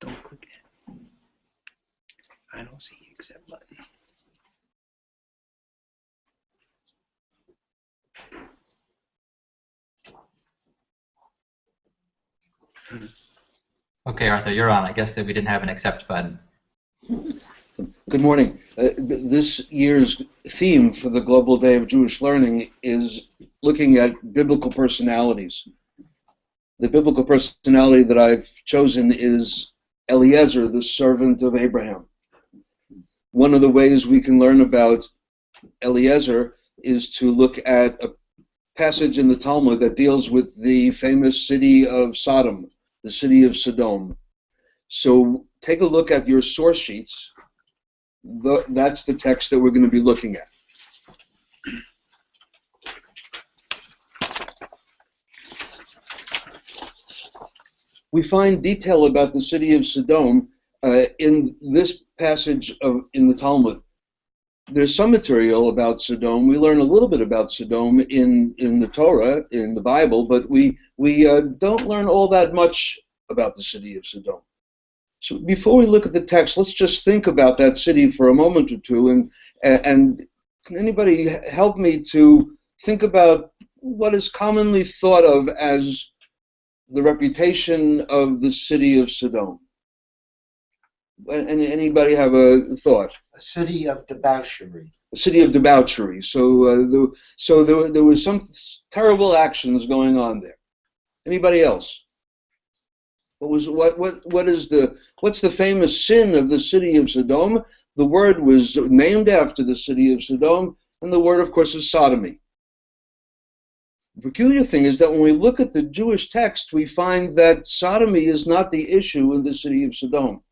Don't click it. I don't see accept button. Okay, Arthur, you're on. I guess that we didn't have an accept button. Good morning. This year's theme for the Global Day of Jewish Learning is looking at biblical personalities. The biblical personality that I've chosen is Eliezer, the servant of Abraham. One of the ways we can learn about Eliezer is to look at a passage in the Talmud that deals with the famous city of Sodom, the city of Sodom. So take a look at your source sheets. That's the text that we're going to be looking at. We find detail about the city of Sodom in this passage in the Talmud. There's some material about Sodom. We learn a little bit about Sodom in the Torah, in the Bible, but we don't learn all that much about the city of Sodom. So before we look at the text, let's just think about that city for a moment or two, and can anybody help me to think about what is commonly thought of as the reputation of the city of Sodom? Anybody have a thought? A city of debauchery. A city of debauchery. So there was some terrible actions going on there. Anybody else? What's the famous sin of the city of Sodom? The word was named after the city of Sodom, and the word, of course, is sodomy. The peculiar thing is that when we look at the Jewish text, we find that sodomy is not the issue in the city of Sodom.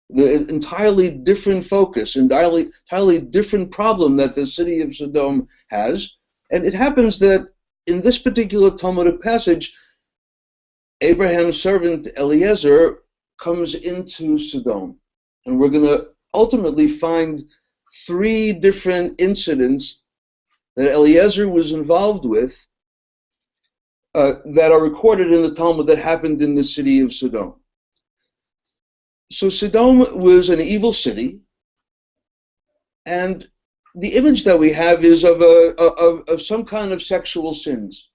The entirely different focus, entirely different problem that the city of Sodom has. And it happens that in this particular Talmudic passage, Abraham's servant Eliezer comes into Sodom. And we're going to ultimately find three different incidents that Eliezer was involved with that are recorded in the Talmud that happened in the city of Sodom. So Sodom was an evil city, and the image that we have is of some kind of sexual sins.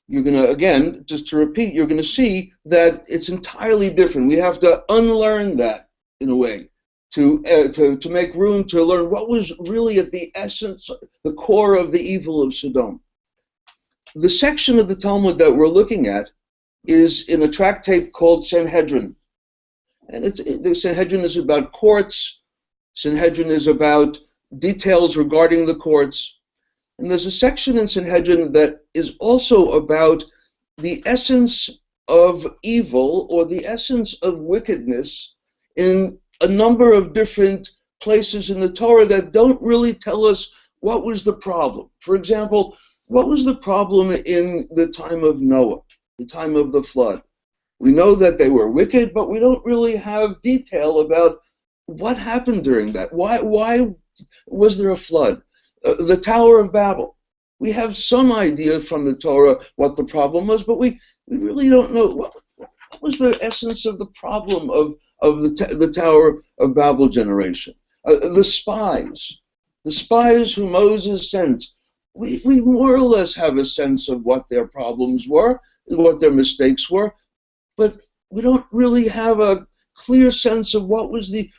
You're going to, again, just to repeat, you're going to see that it's entirely different. We have to unlearn that in a way to make room to learn what was really at the essence, the core of the evil of Sodom. The section of the Talmud that we're looking at is in a tractate called Sanhedrin. And the Sanhedrin is about courts. Sanhedrin is about details regarding the courts. And there's a section in Sanhedrin that is also about the essence of evil or the essence of wickedness in a number of different places in the Torah that don't really tell us what was the problem. For example, what was the problem in the time of Noah, the time of the flood? We know that they were wicked, but we don't really have detail about what happened during that. Why was there a flood? The Tower of Babel. We have some idea from the Torah what the problem was, but we really don't know what was the essence of the problem of the Tower of Babel generation. The spies who Moses sent. We more or less have a sense of what their problems were, what their mistakes were, but we don't really have a clear sense of what was the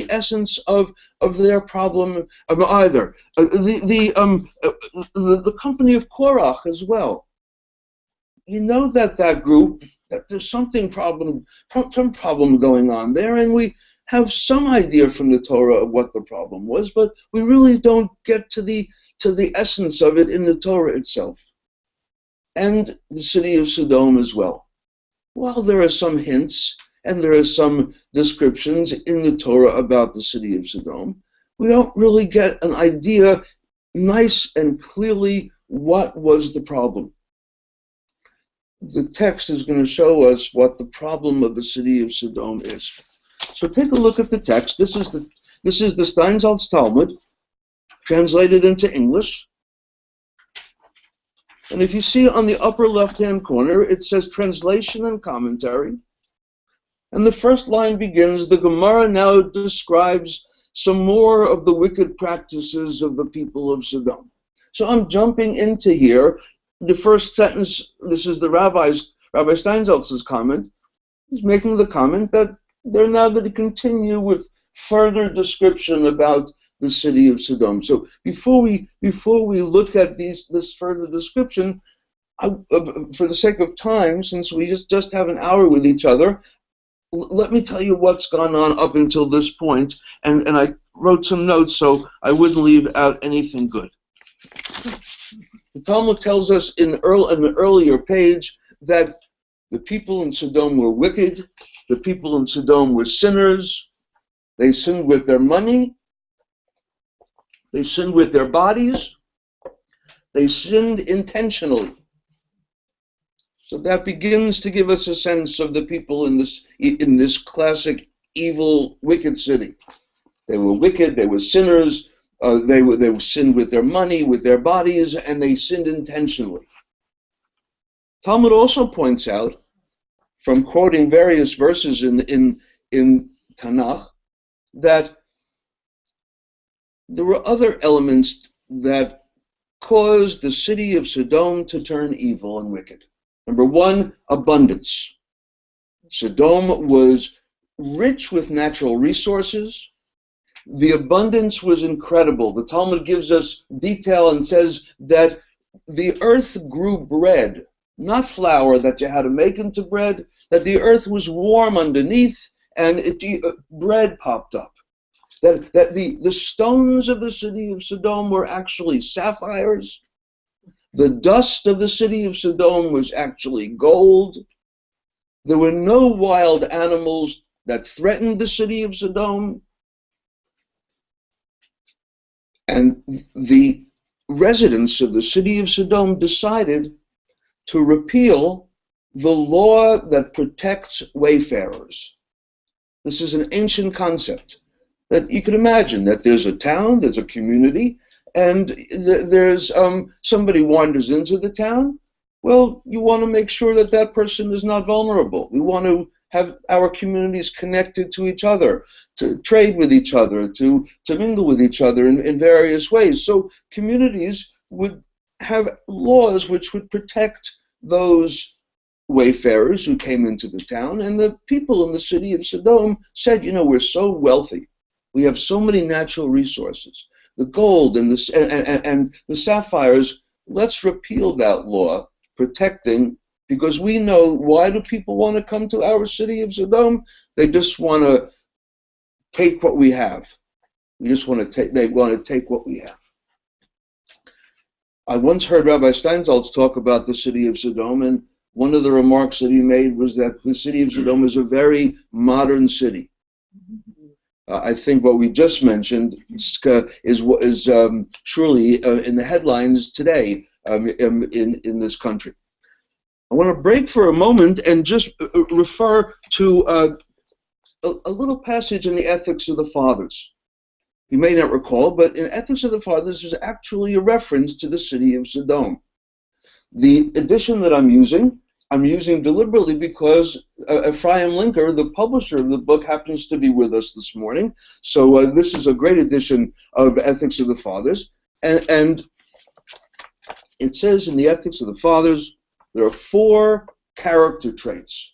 essence of their problem either. The company of Korach as well. You know that group, that there's some problem going on there, and we have some idea from the Torah of what the problem was, but we really don't get to the essence of it in the Torah itself. And the city of Sodom as well. While there are some hints and there are some descriptions in the Torah about the city of Sodom, we don't really get an idea nice and clearly what was the problem. The text is going to show us what the problem of the city of Sodom is. So take a look at the text. This is the Steinsaltz Talmud, translated into English. And if you see on the upper left-hand corner, it says translation and commentary. And the first line begins, the Gemara now describes some more of the wicked practices of the people of Sodom. So I'm jumping into here. The first sentence, this is the Rabbi Steinsaltz's comment. He's making the comment that they're now going to continue with further description about the city of Sodom. So before we look at this further description, for the sake of time, since we just have an hour with each other, let me tell you what's gone on up until this point, and I wrote some notes so I wouldn't leave out anything good. The Talmud tells us in an earlier page that the people in Sodom were wicked, the people in Sodom were sinners, they sinned with their money, they sinned with their bodies, they sinned intentionally. So that begins to give us a sense of the people in this classic evil, wicked city. They were wicked, they were sinners, they sinned with their money, with their bodies, and they sinned intentionally. Talmud also points out, from quoting various verses in Tanakh, that there were other elements that caused the city of Sodom to turn evil and wicked. Number one, abundance. Sodom was rich with natural resources. The abundance was incredible. The Talmud gives us detail and says that the earth grew bread, not flour that you had to make into bread, that the earth was warm underneath and bread popped up. That the stones of the city of Sodom were actually sapphires. The dust of the city of Sodom was actually gold. There were no wild animals that threatened the city of Sodom. And the residents of the city of Sodom decided to repeal the law that protects wayfarers. This is an ancient concept that you can imagine that there's a town, there's a community, and there's somebody wanders into the town. Well, you want to make sure that that person is not vulnerable. We want to have our communities connected to each other, to trade with each other, to mingle with each other in various ways. So communities would have laws which would protect those wayfarers who came into the town. And the people in the city of Sodom said, you know, we're so wealthy. We have so many natural resources. The gold and the sapphires, let's repeal that law protecting, because we know, why do people want to come to our city of Sodom? They just want to take what we have. They want to take what we have. I once heard Rabbi Steinsaltz talk about the city of Sodom, and one of the remarks that he made was that the city of Sodom is a very modern city. I think what we just mentioned is surely in the headlines today in this country. I want to break for a moment and just refer to a little passage in the Ethics of the Fathers. You may not recall, but in Ethics of the Fathers is actually a reference to the city of Sodom. The edition that I'm using deliberately because Ephraim Linker, the publisher of the book, happens to be with us this morning. So this is a great edition of Ethics of the Fathers. And it says in the Ethics of the Fathers, there are 4 character traits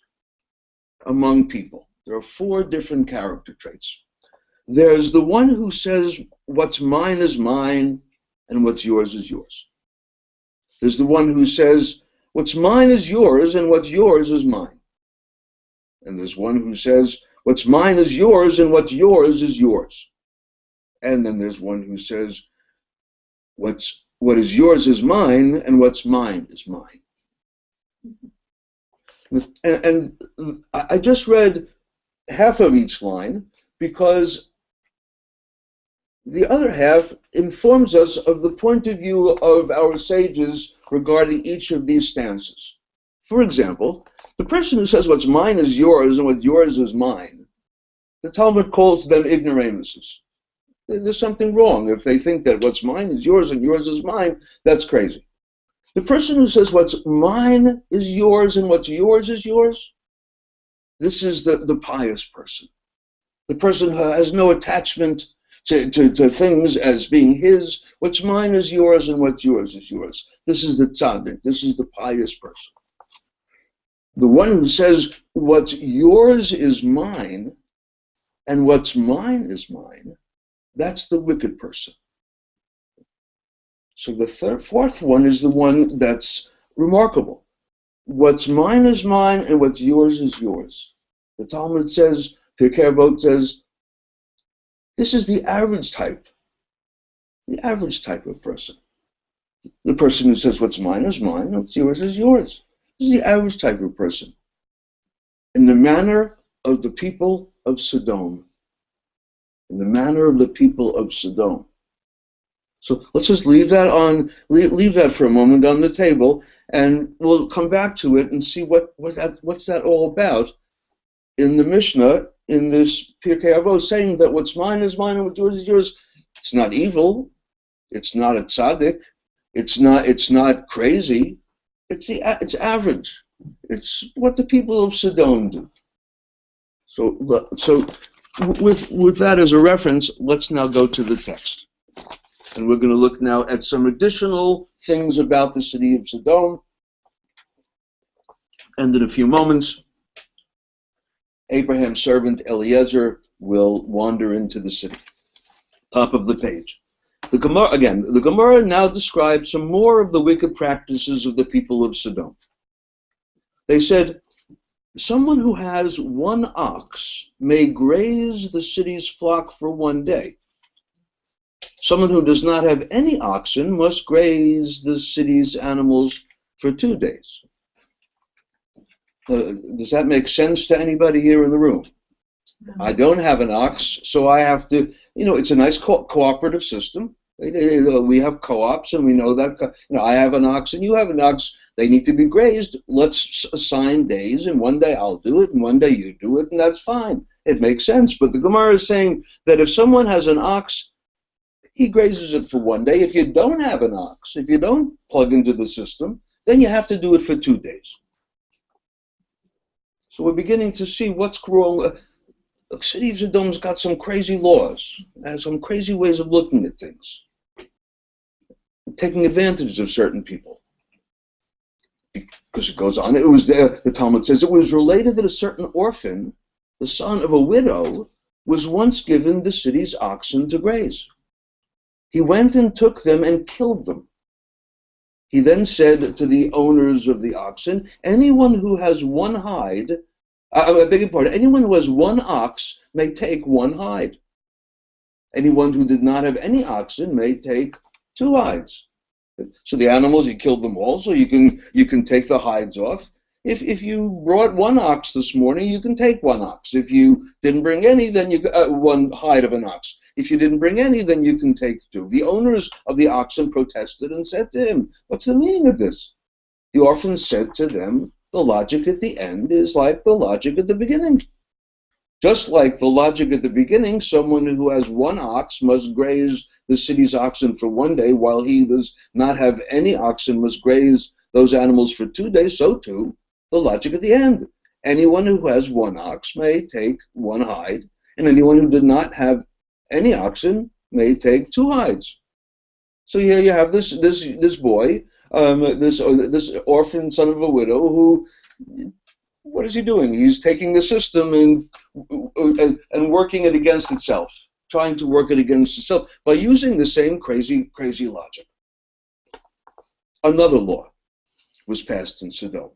among people. There are 4 different character traits. There's the one who says, what's mine is mine, and what's yours is yours. There's the one who says, what's mine is yours, and what's yours is mine. And there's one who says, what's mine is yours, and what's yours is yours. And then there's one who says, what is yours is mine, and what's mine is mine. And I just read half of each line because the other half informs us of the point of view of our sages regarding each of these stances. For example, the person who says what's mine is yours and what yours is mine, the Talmud calls them ignoramuses. There's something wrong. If they think that what's mine is yours and yours is mine, that's crazy. The person who says what's mine is yours and what's yours is yours, This is the pious person. The person who has no attachment to things as being his. What's mine is yours, and what's yours is yours. This is the tzaddik. This is the pious person. The one who says, what's yours is mine, and what's mine is mine, that's the wicked person. So the fourth one is the one that's remarkable. What's mine is mine, and what's yours is yours. The Talmud says, Pirkei Avot says, this is the average type of person. The person who says, what's mine is mine, what's yours is yours. This is the average type of person. In the manner of the people of Sodom. In the manner of the people of Sodom. So let's just leave that for a moment on the table, and we'll come back to it and see what's that all about in the Mishnah, in this Pirkei Avot, saying that what's mine is mine and what's yours is yours. It's not evil. It's not a tzaddik. It's not crazy. It's average. It's what the people of Sodom do. So with that as a reference, let's now go to the text. And we're going to look now at some additional things about the city of Sodom. And in a few moments, Abraham's servant Eliezer will wander into the city. Top of the page. The Gemara now describes some more of the wicked practices of the people of Sodom. They said, someone who has one ox may graze the city's flock for one day. Someone who does not have any oxen must graze the city's animals for 2 days. Does that make sense to anybody here in the room? I don't have an ox, so I have to, it's a nice cooperative system. We have co-ops, and we know that, I have an ox and you have an ox. They need to be grazed. Let's assign days, and one day I'll do it, and one day you do it, and that's fine. It makes sense. But the Gemara is saying that if someone has an ox, he grazes it for 1 day. If you don't have an ox, if you don't plug into the system, then you have to do it for 2 days. So we're beginning to see what's wrong. The city of Sodom's got some crazy laws, and some crazy ways of looking at things, taking advantage of certain people. Because it goes on, it was there, the Talmud says, it was related that a certain orphan, the son of a widow, was once given the city's oxen to graze. He went and took them and killed them. He then said to the owners of the oxen, anyone who has one hide, I beg your pardon, anyone who has one ox may take one hide. Anyone who did not have any oxen may take 2 hides. So the animals, you killed them all, so you can take the hides off. If you brought 1 ox this morning, you can take 1 ox. If you didn't bring any, then you 1 hide of an ox. If you didn't bring any, then you can take 2. The owners of the oxen protested and said to him, what's the meaning of this? The orphan said to them, the logic at the end is like the logic at the beginning. Just like the logic at the beginning, someone who has 1 ox must graze the city's oxen for 1 day, while he does not have any oxen must graze those animals for 2 days, so too the logic at the end. Anyone who has 1 ox may take 1 hide, and anyone who did not have any oxen may take 2 hides. So here you have this boy, this orphan son of a widow, who, what is he doing? He's taking the system and working it against itself, trying to work it against itself by using the same crazy logic. Another law was passed in Sodom.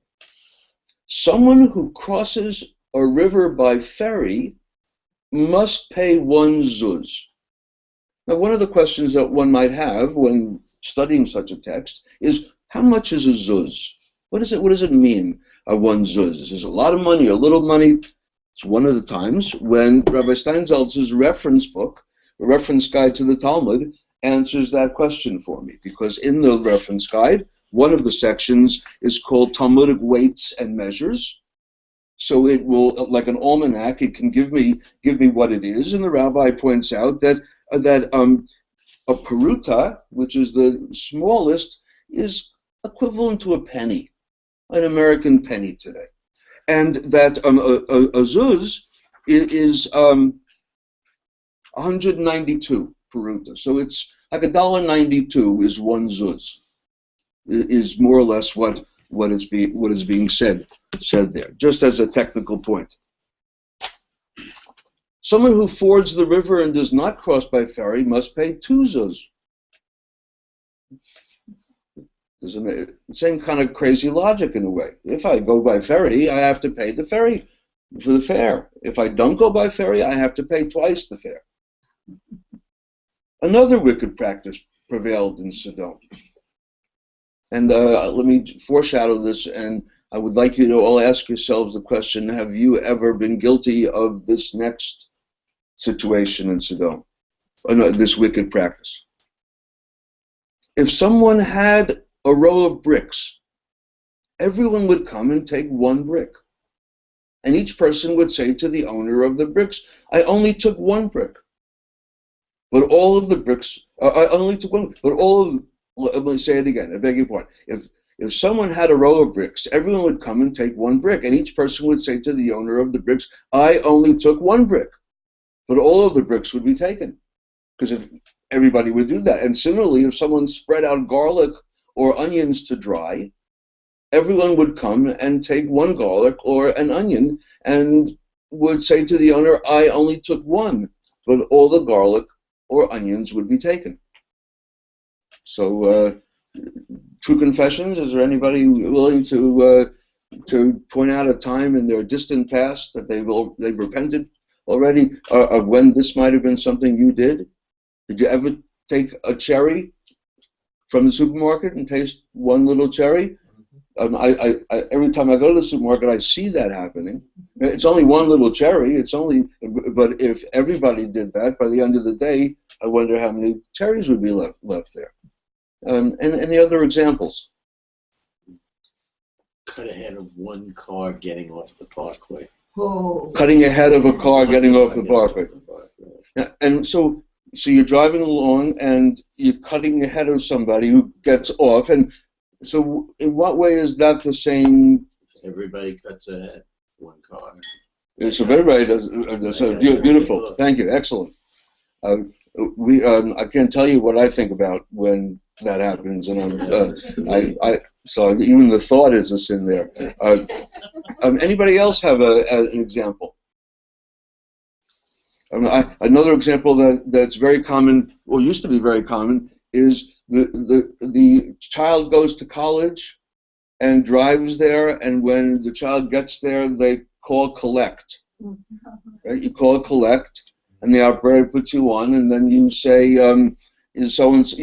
Someone who crosses a river by ferry must pay 1 zuz. Now, one of the questions that one might have when studying such a text is, how much is a zuz? What does it mean, a 1 zuz? Is this a lot of money, a little money? It's one of the times when Rabbi Steinsaltz's reference book, a reference guide to the Talmud, answers that question for me. Because in the reference guide, one of the sections is called Talmudic Weights and Measures. So it will, like an almanac, it can give me what it is. And the rabbi points out that a peruta, which is the smallest, is equivalent to a penny, an American penny today. and that a zuz is 192 peruta. So it's like $1.92 is one zuz. Is more or less what is being said there, just as a technical point. Someone who fords the river and does not cross by ferry must pay 2 zuz. There's the same kind of crazy logic in a way. If I go by ferry, I have to pay the ferry for the fare. If I don't go by ferry, I have to pay twice the fare. Another wicked practice prevailed in Sodom. And let me foreshadow this, and I would like you to all ask yourselves the question, have you ever been guilty of this next situation in Sodom, this wicked practice? If someone had a row of bricks, everyone would come and take one brick. And each person would say to the owner of the bricks, I only took one brick. But all of the bricks, I only took one, but all of, let me say it again, I beg your pardon. If someone had a row of bricks, everyone would come and take one brick, and each person would say to the owner of the bricks, I only took one brick. But all of the bricks would be taken, because if everybody would do that. And similarly, if someone spread out garlic or onions to dry, everyone would come and take one garlic or an onion and would say to the owner, I only took one, but all the garlic or onions would be taken. So, true confessions, is there anybody willing to point out a time in their distant past that they've repented already of when this might have been something you did? Did you ever take a cherry from the supermarket and taste one little cherry? I every time I go to the supermarket, I see that happening. It's only one little cherry. But if everybody did that, by the end of the day, I wonder how many cherries would be left there. And any other examples? Cut ahead of one car getting off the parkway. Oh. Cutting ahead of a car getting off the parkway. Yeah, and so you're driving along and you're cutting ahead of somebody who gets off, and so in what way is that the same? Everybody cuts ahead one car. So everybody does. Beautiful. Thank you. Excellent. I can't tell you what I think about when that happens, and so even the thought is a sin there. Anybody else have an example? Another example that's very common, or used to be very common, is the child goes to college and drives there, and when the child gets there, they call collect. Right? You call collect, and the operator puts you on, and then you say,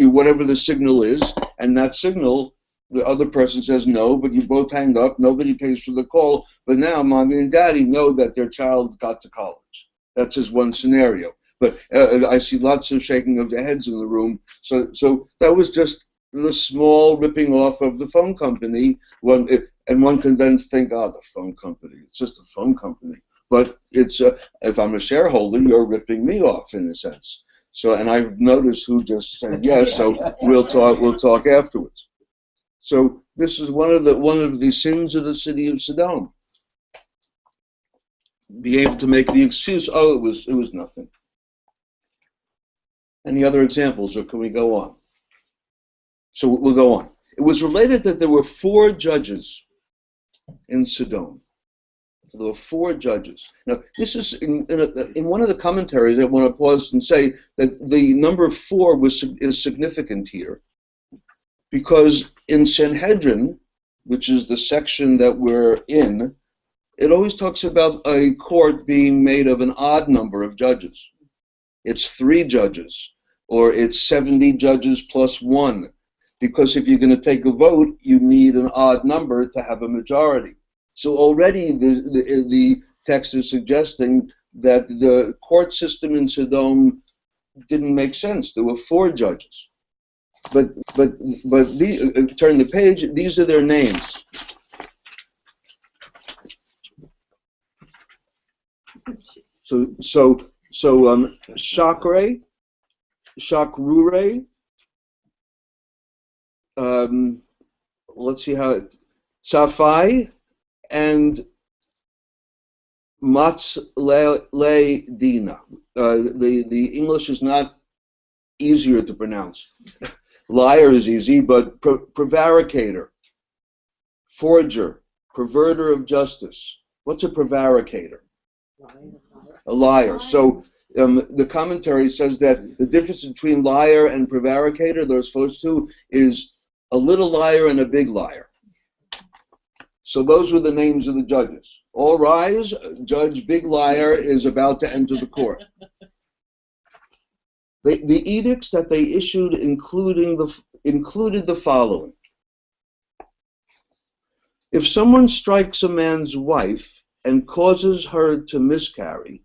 whatever the signal is, and that signal, the other person says no, but you both hang up, nobody pays for the call, but now mommy and daddy know that their child got to college. That's just one scenario. But I see lots of shaking of the heads in the room, so that was just the small ripping off of the phone company, and one can then think, the phone company, it's just a phone company. But it's if I'm a shareholder, you're ripping me off in a sense. So, and I've noticed who just said yes. So we'll talk afterwards. So this is one of the sins of the city of Sodom. Be able to make the excuse, it was nothing. Any other examples, or can we go on? So we'll go on. It was related that there were 4 judges in Sodom. So there were 4 judges. Now, this is in one of the commentaries. I want to pause and say that the number 4 is significant here, because in Sanhedrin, which is the section that we're in, it always talks about a court being made of an odd number of judges. It's 3 judges, or it's 70 judges plus 1, because if you're going to take a vote, you need an odd number to have a majority. So already the text is suggesting that the court system in Sodom didn't make sense. There were 4 judges, but turn the page. These are their names. So Shakre, Shakrure. Let's see how Safai and Matz le dina. The English is not easier to pronounce. Liar is easy, but prevaricator, forger, perverter of justice. What's a prevaricator? A liar. So the commentary says that the difference between liar and prevaricator, those first two, is a little liar and a big liar. So those were the names of the judges. All rise, Judge Big Liar is about to enter the court. The edicts that they issued included the following. If someone strikes a man's wife and causes her to miscarry,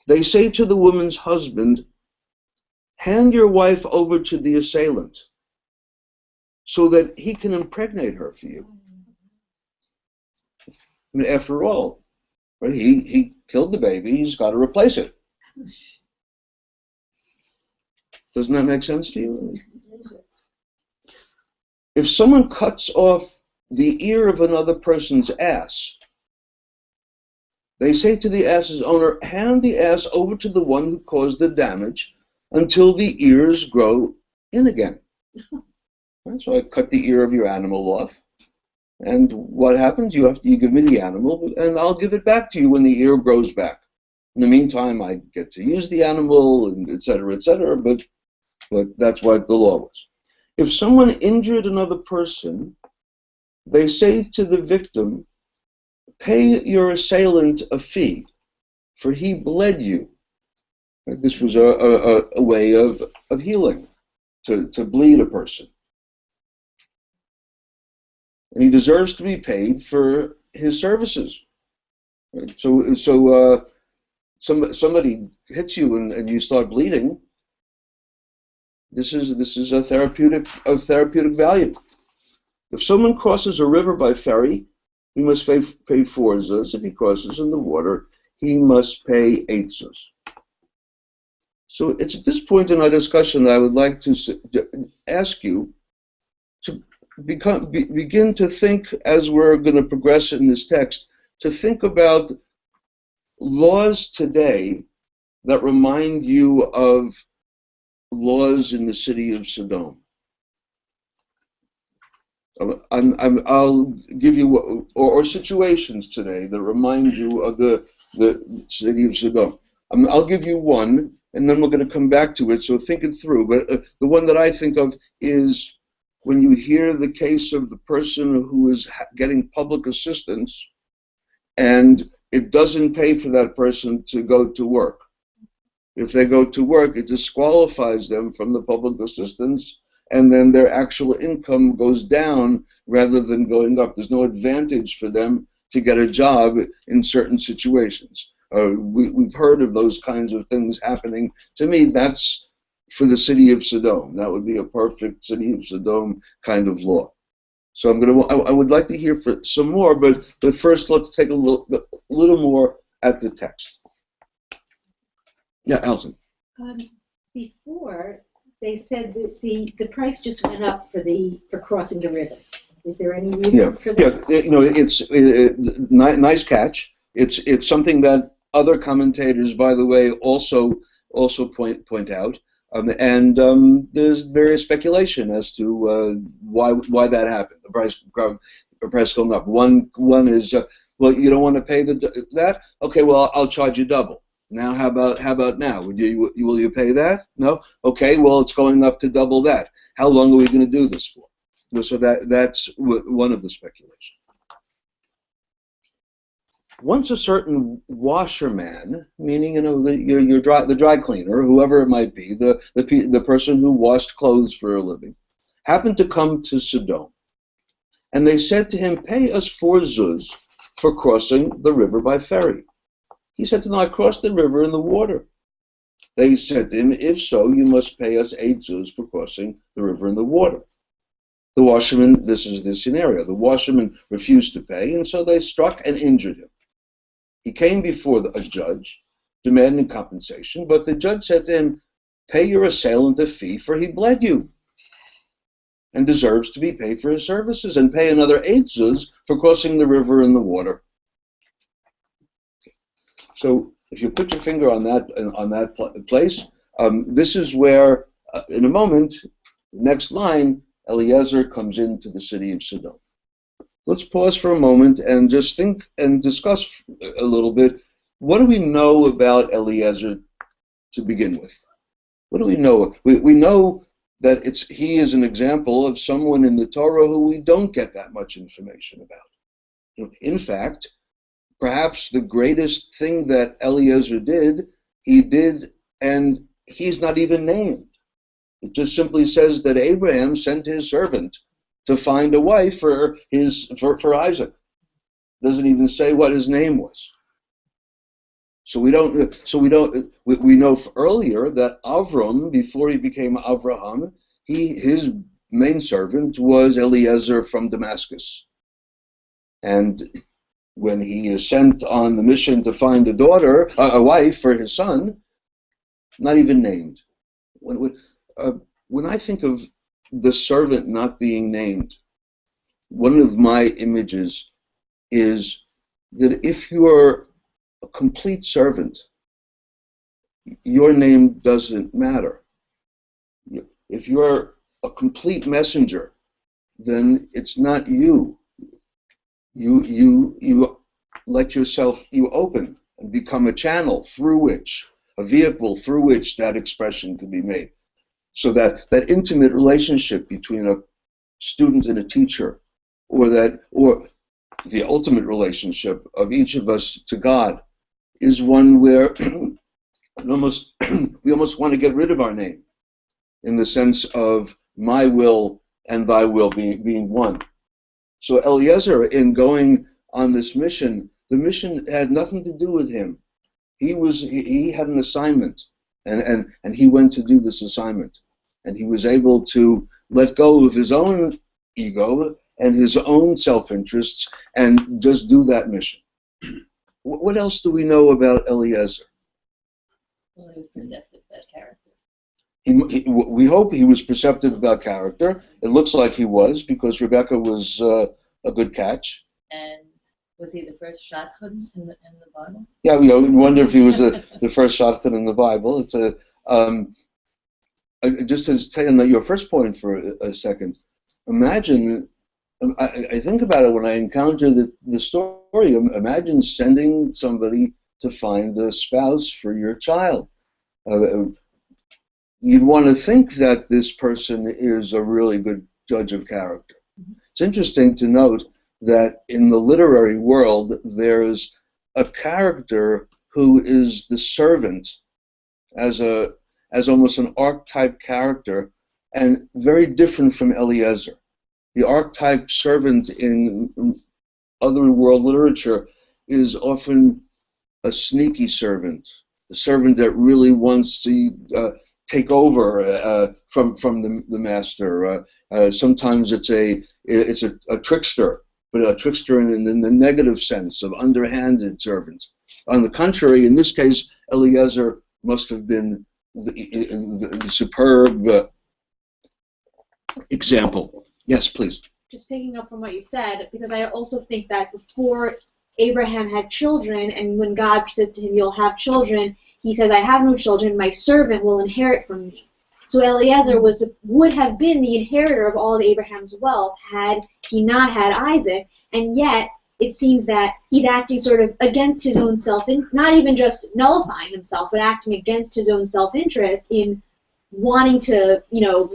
they say to the woman's husband, hand your wife over to the assailant so that he can impregnate her for you. I mean, after all, right, he killed the baby, he's got to replace it. Doesn't that make sense to you? If someone cuts off the ear of another person's ass, they say to the ass's owner, hand the ass over to the one who caused the damage until the ears grow in again. Right, so I cut the ear of your animal off. And what happens? You give me the animal, and I'll give it back to you when the ear grows back. In the meantime, I get to use the animal, and et cetera, but that's what the law was. If someone injured another person, they say to the victim, pay your assailant a fee, for he bled you. Right? This was a way of healing, to bleed a person. And he deserves to be paid for his services. Right? So somebody hits you and you start bleeding. This is a therapeutic value. If someone crosses a river by ferry, he must pay 4 zuz. If he crosses in the water, he must pay 8 zuz. So it's at this point in our discussion that I would like to ask you to begin to think, as we're going to progress in this text, to think about laws today that remind you of laws in the city of Sodom. I'll give you, or situations today that remind you of the city of Sodom. I'll give you one, and then we're going to come back to it, so think it through. But the one that I think of is when you hear the case of the person who is getting public assistance, and it doesn't pay for that person to go to work. If they go to work, it disqualifies them from the public assistance, and then their actual income goes down rather than going up. There's no advantage for them to get a job in certain situations. We've heard of those kinds of things happening. To me, that's for the city of Sodom. That would be a perfect city of Sodom kind of law. So I would like to hear for some more, but first let's take a little more at the text. Yeah, Alison. Before, they said that the price just went up for crossing the river. Is there any reason for that? Yeah, it's nice catch. It's something that other commentators, by the way, also point out, and there's various speculation as to why that happened. The price going up. One is well, you don't want to pay that. Okay, well, I'll charge you double. Now, how about now? Will you pay that? No? Okay, well, it's going up to double that. How long are we going to do this for? So that's one of the speculations. Once a certain washerman, meaning the dry cleaner, whoever it might be, the person who washed clothes for a living, happened to come to Sodom, and they said to him, "Pay us 4 zuz for crossing the river by ferry." He said to them, "I crossed the river in the water." They said to him, "If so, you must pay us 8 zuz for crossing the river in the water." The washerman, this is the scenario, the washerman refused to pay, and so they struck and injured him. He came before a judge, demanding compensation, but the judge said to him, "Pay your assailant a fee, for he bled you, and deserves to be paid for his services, and pay another 8 zuz for crossing the river in the water." So if you put your finger on that place, this is where, in a moment, the next line, Eliezer comes into the city of Sodom. Let's pause for a moment and just think and discuss a little bit. What do we know about Eliezer to begin with? What do we know? We know that he is an example of someone in the Torah who we don't get that much information about. In fact, perhaps the greatest thing that Eliezer did, he did, and he's not even named. It just simply says that Abraham sent his servant to find a wife for Isaac. Doesn't even say what his name was. We know earlier that Avram, before he became Avraham, his main servant was Eliezer from Damascus. And when he is sent on the mission to find a wife for his son, not even named. When I think of the servant not being named, one of my images is that if you are a complete servant, your name doesn't matter. If you're a complete messenger, then it's not you. You let yourself, you open and become a channel through which, a vehicle through which that expression can be made. So that intimate relationship between a student and a teacher, or the ultimate relationship of each of us to God, is one where we almost want to get rid of our name, in the sense of my will and thy will being one. So Eliezer, in going on this mission, the mission had nothing to do with him. He had an assignment, and he went to do this assignment, and he was able to let go of his own ego and his own self-interests and just do that mission. What else do we know about Eliezer? Well, he was perceptive about character. We hope he was perceptive about character. It looks like he was, because Rebecca was a good catch. And was he the first shadchan in the Bible? Yeah, we wonder if he was the first shadchan in the Bible. It's just to stay on your first point for a second. Imagine, I think about it when I encounter the story. Imagine sending somebody to find a spouse for your child. You'd want to think that this person is a really good judge of character. It's interesting to note that in the literary world, there's a character who is the servant as almost an archetype character, and very different from Eliezer. The archetype servant in other world literature is often a sneaky servant, a servant that really wants to take over from the master. Sometimes it's a trickster, but a trickster in the negative sense of underhanded servant. On the contrary, in this case, Eliezer must have been the superb example. Yes, please. Just picking up from what you said, because I also think that before Abraham had children, and when God says to him, "You'll have children," he says, "I have no children. My servant will inherit from me." So Eliezer would have been the inheritor of all of Abraham's wealth had he not had Isaac, and yet it seems that he's acting sort of against his own not even just nullifying himself, but acting against his own self-interest in wanting to,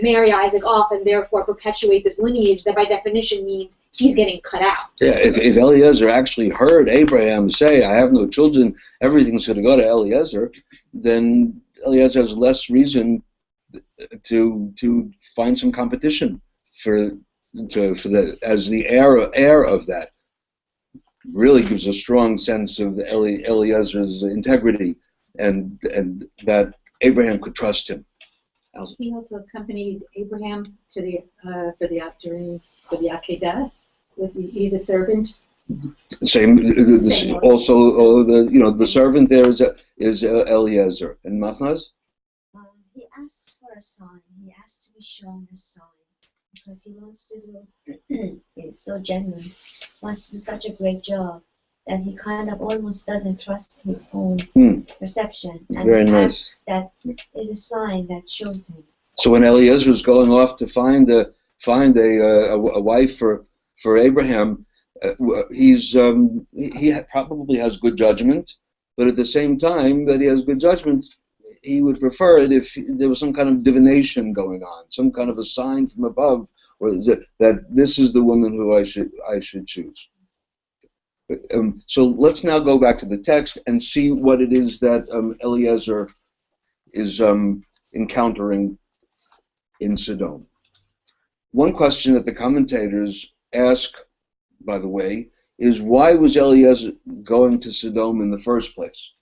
marry Isaac off and therefore perpetuate this lineage that by definition means he's getting cut out. Yeah, if Eliezer actually heard Abraham say, "I have no children, everything's going to go to Eliezer," then Eliezer has less reason to find some competition as the heir of that. Really gives a strong sense of Eliezer's integrity and that Abraham could trust him. He also accompanied Abraham to for the Akedah. Was he the servant? Same. Also, the servant there is Eliezer. And Machnaz? He asks for a sign. He asks to be shown a sign because he wants to do. It's so genuine. Wants to do such a great job that he kind of almost doesn't trust his own perception, and Very he nice. asks that is a sign that shows him. So when Eliezer is going off to find a wife for Abraham, he probably has good judgment, but at the same time that he has good judgment, he would prefer it if there was some kind of divination going on, some kind of a sign from above, or that this is the woman who I should choose. So let's now go back to the text and see what it is that Eliezer is encountering in Sodom. One question that the commentators ask, by the way, is why was Eliezer going to Sodom in the first place?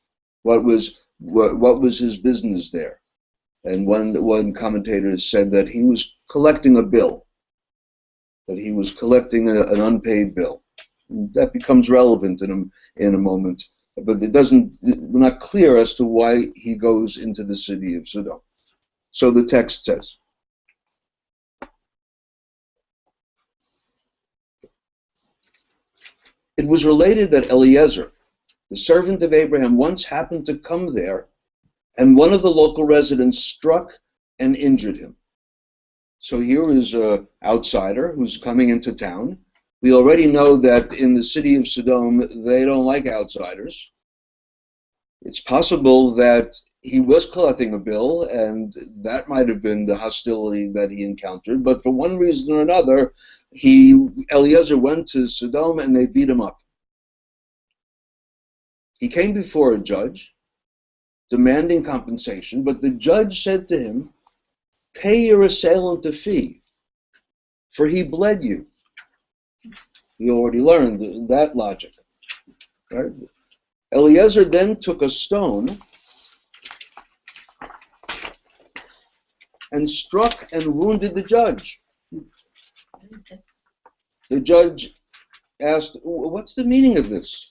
What was his business there? And one commentator said that he was collecting a bill, that he was collecting an unpaid bill. That becomes relevant in a moment, but we're not clear as to why he goes into the city of Sodom. So the text says, it was related that Eliezer, the servant of Abraham, once happened to come there, and one of the local residents struck and injured him. So here is an outsider who's coming into town. We already know that in the city of Sodom, they don't like outsiders. It's possible that he was collecting a bill, and that might have been the hostility that he encountered, but for one reason or another, Eliezer went to Sodom and they beat him up. He came before a judge, demanding compensation, but the judge said to him, pay your assailant a fee, for he bled you. We already learned that logic. Right? Eliezer then took a stone and struck and wounded the judge. The judge asked, what's the meaning of this?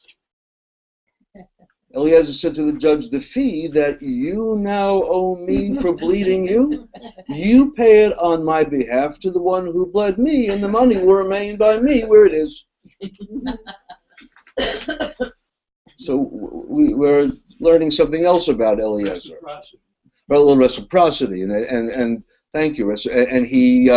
Eliezer said to the judge, the fee that you now owe me for bleeding you, you pay it on my behalf to the one who bled me, and the money will remain by me where it is. So we're learning something else about Eliezer. A little reciprocity, and thank you. And he's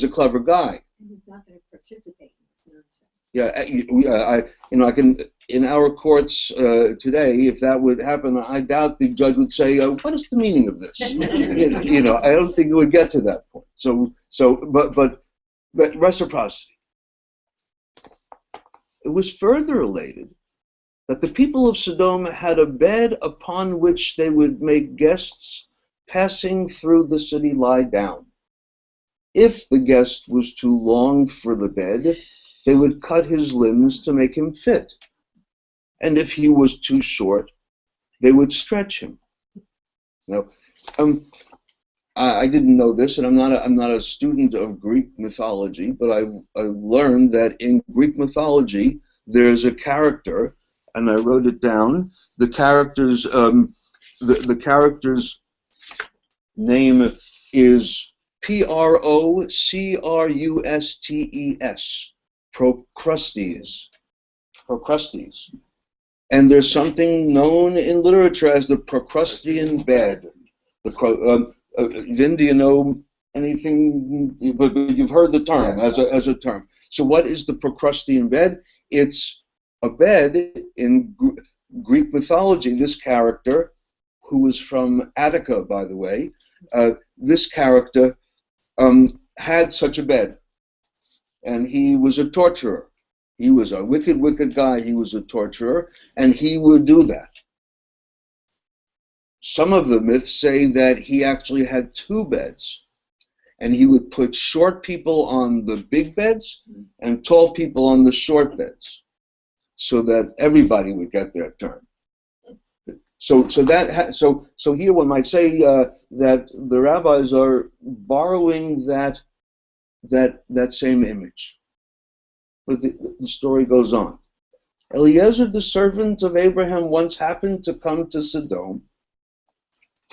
a clever guy. And he's not going to participate in this nonsense. Yeah, I can. In our courts today, if that would happen, I doubt the judge would say, "What is the meaning of this?" I don't think it would get to that point. But reciprocity. It was further related that the people of Sodom had a bed upon which they would make guests passing through the city lie down. If the guest was too long for the bed, they would cut his limbs to make him fit. And if he was too short, they would stretch him. Now, I didn't know this, and I'm not a student of Greek mythology, but I've learned that in Greek mythology there's a character, and I wrote it down. The character's name is Procrustes. Procrustes. And there's something known in literature as the Procrustean bed. Vin, do you know anything? But you've heard the term as a term. So what is the Procrustean bed? It's a bed in Greek mythology. This character, who is from Attica, by the way, this character had such a bed, and he was a torturer. He was a wicked, wicked guy. He was a torturer, and he would do that. Some of the myths say that he actually had two beds, and he would put short people on the big beds and tall people on the short beds, so that everybody would get their turn. So here one might say that the rabbis are borrowing that same image. But the story goes on. Eliezer, the servant of Abraham, once happened to come to Sodom,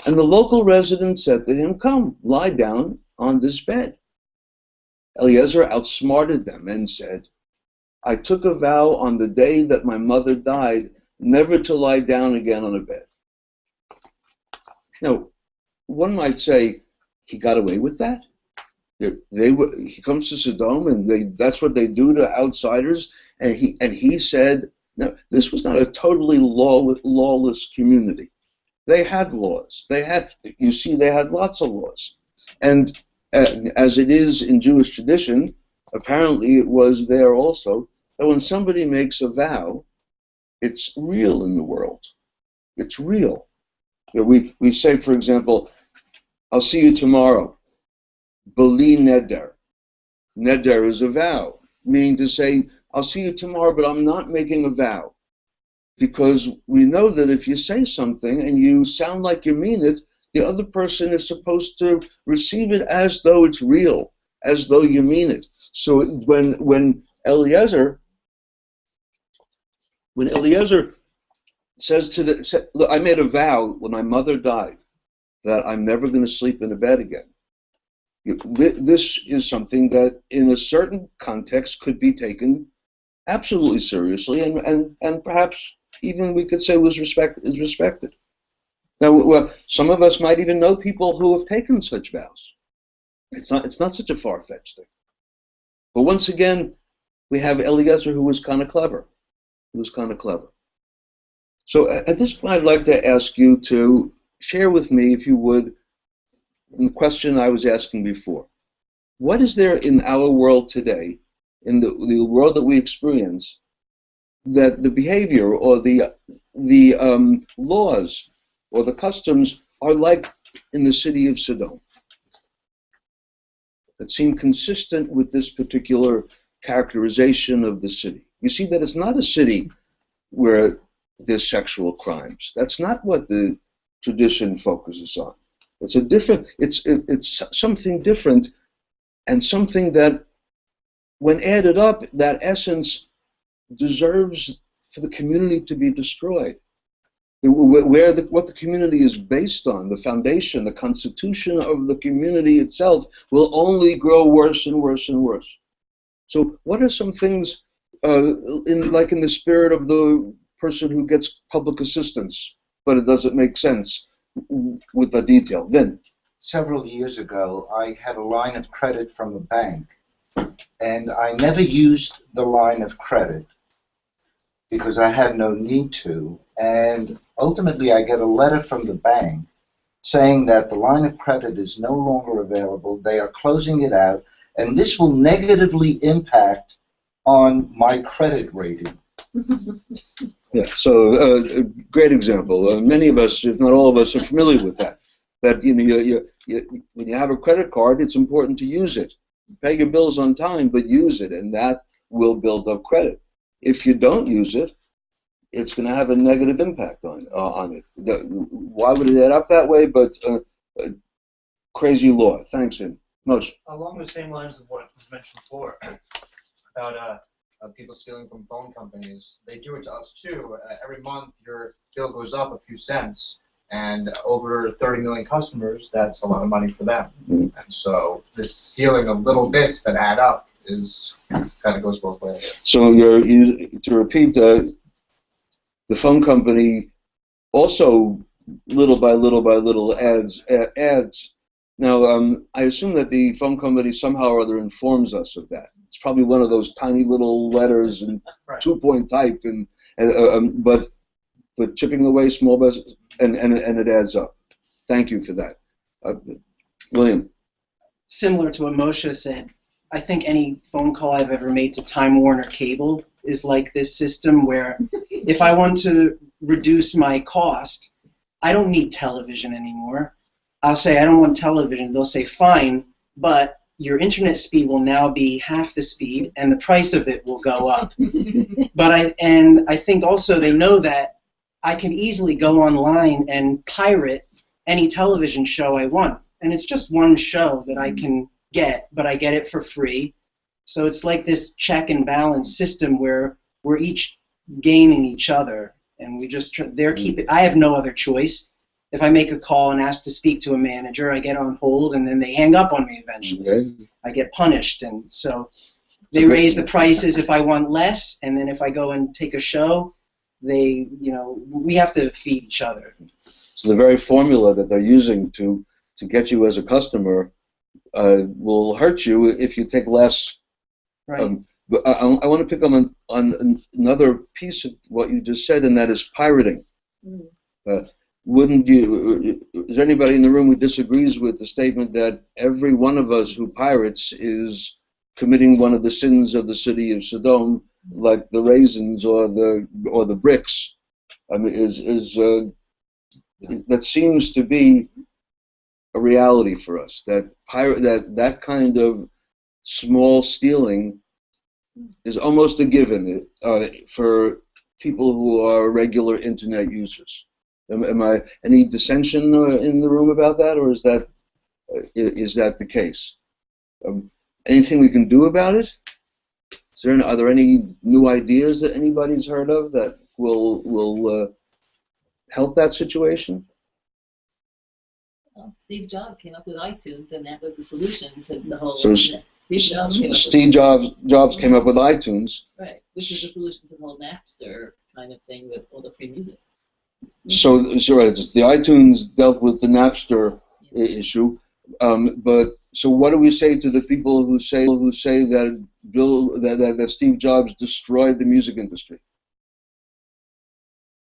and the local resident said to him, "Come, lie down on this bed." Eliezer outsmarted them and said, I took a vow on the day that my mother died never to lie down again on a bed. Now, one might say, he got away with that? He comes to Sodom, and that's what they do to outsiders, and he said, no, this was not a totally lawless community. They had laws. They had lots of laws. And as it is in Jewish tradition, apparently it was there also, that when somebody makes a vow, it's real in the world. It's real. We say, for example, I'll see you tomorrow. Beli neder. Neder is a vow, meaning to say, I'll see you tomorrow, but I'm not making a vow. Because we know that if you say something and you sound like you mean it, the other person is supposed to receive it as though it's real, as though you mean it. So when Eliezer says look, I made a vow when my mother died that I'm never going to sleep in a bed again. This is something that in a certain context could be taken absolutely seriously, and perhaps even we could say is respected. Now, some of us might even know people who have taken such vows. It's not such a far-fetched thing. But once again, we have Eliezer who was kind of clever. So at this point, I'd like to ask you to share with me, if you would, the question I was asking before. What is there in our world today, in the world that we experience, that the behavior or the laws or the customs are like in the city of Sodom, that seem consistent with this particular characterization of the city? You see that it's not a city where there's sexual crimes. That's not what the tradition focuses on. It's something different, and something that, when added up, that essence deserves for the community to be destroyed. What the community is based on, the foundation, the constitution of the community itself, will only grow worse and worse and worse. So what are some things, like in the spirit of the person who gets public assistance, but it doesn't make sense with the detail? Then, several years ago, I had a line of credit from a bank, and I never used the line of credit because I had no need to. And ultimately, I get a letter from the bank saying that the line of credit is no longer available. They are closing it out, and this will negatively impact on my credit rating. yeah. So a great example. Many of us, if not all of us, are familiar with that. That when you have a credit card, it's important to use it. Pay your bills on time, but use it, and that will build up credit. If you don't use it, it's going to have a negative impact on it. Why would it add up that way? But crazy law. Thanks, Vin. Moshe. Along the same lines of what was mentioned before about people stealing from phone companies, they do it to us too. Every month, your bill goes up a few cents, and over 30 million customers, that's a lot of money for them. Mm-hmm. And so this stealing of little bits that add up is kind of goes both ways. So to repeat, the phone company also little by little adds. Now, I assume that the phone company somehow or other informs us of that. It's probably one of those tiny little letters and right. 2-point type, but chipping away small business, and it adds up. Thank you for that, William. Similar to what Moshe said, I think any phone call I've ever made to Time Warner Cable is like this system where if I want to reduce my cost, I don't need television anymore. I'll say I don't want television. They'll say fine, but your internet speed will now be half the speed, and the price of it will go up. But I think also they know that I can easily go online and pirate any television show I want, and it's just one show that I can get, but I get it for free. So it's like this check and balance system where we're each gaining each other, and we just I have no other choice. If I make a call and ask to speak to a manager, I get on hold, and then they hang up on me eventually. Okay. I get punished, and so they raise the prices if I want less, and then if I go and take a show, they, we have to feed each other. So the very formula that they're using to get you as a customer will hurt you if you take less. Right. But I want to pick up on another piece of what you just said, and that is pirating. Wouldn't you? Is there anybody in the room who disagrees with the statement that every one of us who pirates is committing one of the sins of the city of Sodom, like the raisins or the bricks? I mean, that seems to be a reality for us. That kind of small stealing is almost a given for people who are regular internet users. Am I any dissension in the room about that, or is that the case? Anything we can do about it? Are there any new ideas that anybody's heard of that will help that situation? Well, Steve Jobs came up with iTunes, and that was the solution to the whole. So Steve Jobs came up with iTunes. Right, which is the solution to the whole Napster kind of thing with all the free music. So right, the iTunes dealt with the Napster issue, but so what do we say to the people who say that that Steve Jobs destroyed the music industry?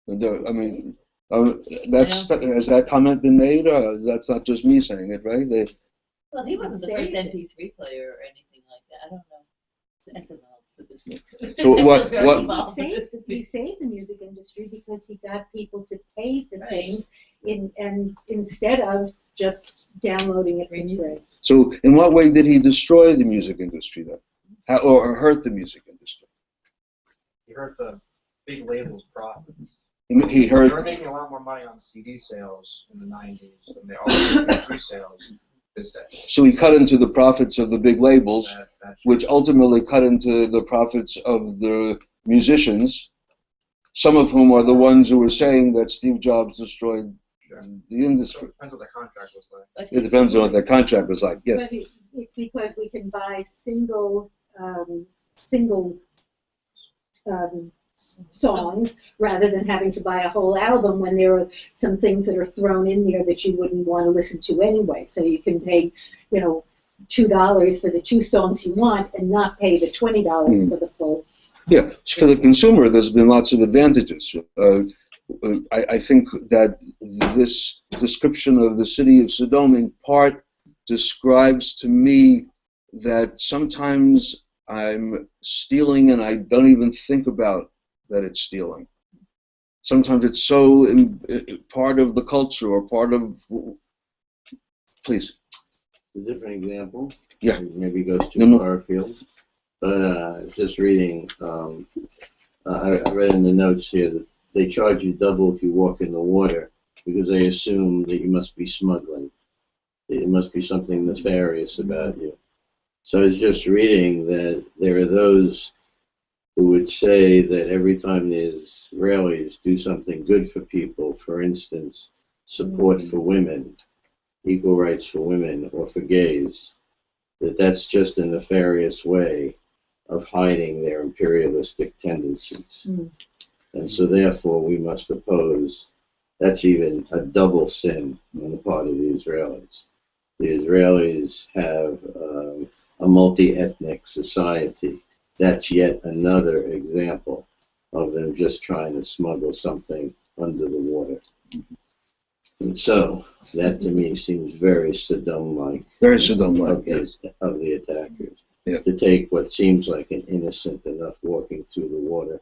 I mean, has that comment been made? Or that's not just me saying it, right? Well, he wasn't the first MP3 player or anything like that. I don't know. That's involved with this. So he saved the music industry because he got people to pay for things instead of just downloading it for free. So in what way did he destroy the music industry then? Or hurt the music industry? He hurt the big labels' profits. They were making a lot more money on CD sales in the 90s than they are on MP3 sales this day. So he cut into the profits of the big labels, which ultimately cut into the profits of the musicians, some of whom are the ones who were saying that Steve Jobs destroyed the industry. So it depends what the contract was like. It depends on what their contract was like, yes. But it's because we can buy single songs rather than having to buy a whole album when there are some things that are thrown in there that you wouldn't want to listen to anyway. So you can pay, $2 for the 2 songs you want and not pay the $20 for the full. Yeah, for the consumer, there's been lots of advantages. I think that this description of the city of Sodom in part describes to me that sometimes I'm stealing and I don't even think about that it's stealing. Sometimes it's so part of the culture or part of. Please. A different example. Yeah. Maybe goes too far afield. But just reading, I read in the notes here that they charge you double if you walk in the water because they assume that you must be smuggling. It must be something nefarious about you. So I was just reading that there are those who would say that every time the Israelis do something good for people, for instance, support for women, equal rights for women, or for gays, that's just a nefarious way of hiding their imperialistic tendencies. And so therefore we must oppose, that's even a double sin on the part of the Israelis. The Israelis have a multi-ethnic society. That's yet another example of them just trying to smuggle something under the water. And so that to me seems very Sodom-like. Very Sodom-like, yes. Of the attackers. Yeah. To take what seems like an innocent enough walking through the water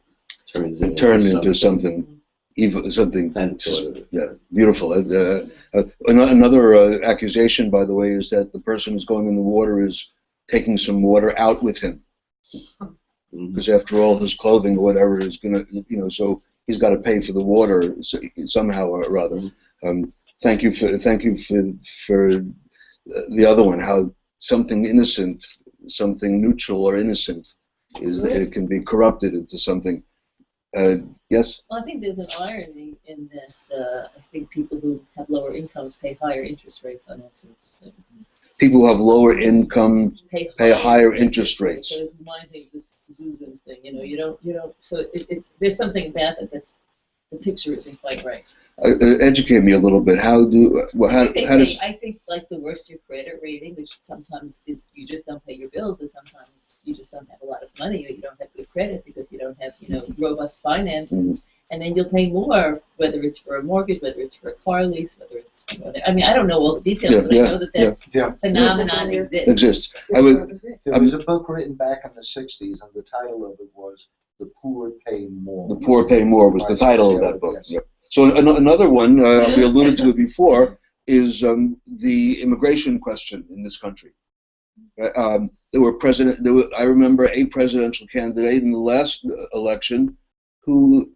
turns it into something evil, something. Yeah, beautiful. Another accusation, by the way, is that the person who's going in the water is taking some water out with him, because after all, his clothing or whatever is gonna, so he's got to pay for the water somehow or other. Thank you for the other one. How something innocent, something neutral or innocent, it can be corrupted into something. Yes. Well, I think there's an irony in that. I think people who have lower incomes pay higher interest rates on all sorts of things. people who have lower income pay higher interest rates. So it reminds me of this Zuzan thing, you don't, so there's something about it that's, the picture isn't quite right. Educate me a little bit. How does... I think like the worse your credit rating, which sometimes is you just don't pay your bills, but sometimes you just don't have a lot of money, or you don't have good credit because you don't have, robust finance. And then you'll pay more, whether it's for a mortgage, whether it's for a car lease, whether it's, I mean, I don't know all the details, but I know that phenomenon exists. There was a book written back in the 60s, and the title of it was The Poor Pay More. The Poor Pay More was the title of that book. Yes. Yep. So another one, we alluded to it before, is the immigration question in this country. I remember a presidential candidate in the last election who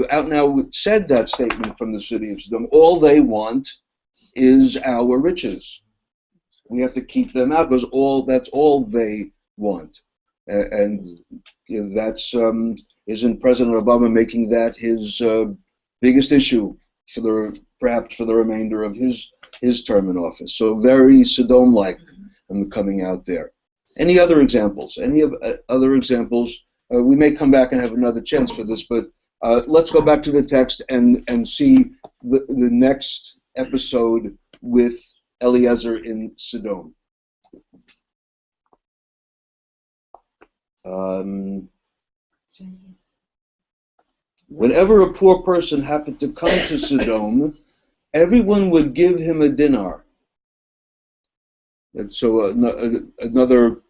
out now said that statement from the city of Sodom. All they want is our riches. We have to keep them out because that's all they want. And that's isn't President Obama making that his biggest issue perhaps for the remainder of his term in office? So very Sodom-like coming out there. Any other examples? Other examples? We may come back and have another chance for this, but let's go back to the text and see the next episode with Eliezer in Sodom. Whenever a poor person happened to come to Sodom, everyone would give him a dinar. And so another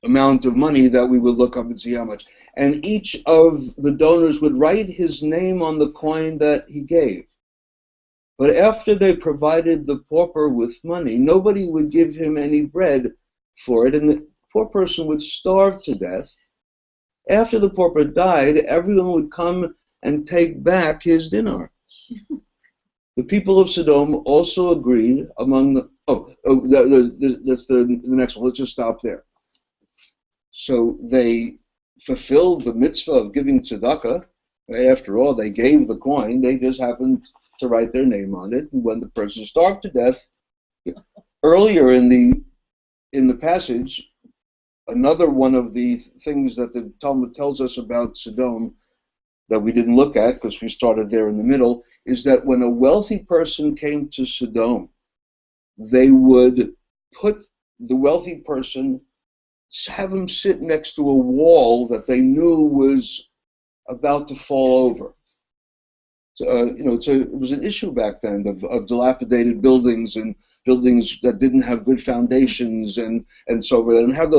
amount of money that we would look up and see how much. And each of the donors would write his name on the coin that he gave. But after they provided the pauper with money, nobody would give him any bread for it, and the poor person would starve to death. After the pauper died, everyone would come and take back his dinar. The people of Sodom also agreed among the... that's the next one. Let's just stop there. So they fulfilled the mitzvah of giving tzedakah. After all, they gave the coin. They just happened to write their name on it. And when the person starved to death, earlier in the passage, another one of the things that the Talmud tells us about Sodom that we didn't look at because we started there in the middle is that when a wealthy person came to Sodom, they would put the wealthy person, have him sit next to a wall that they knew was about to fall over. So, it was an issue back then of dilapidated buildings and buildings that didn't have good foundations and so forth. They didn't have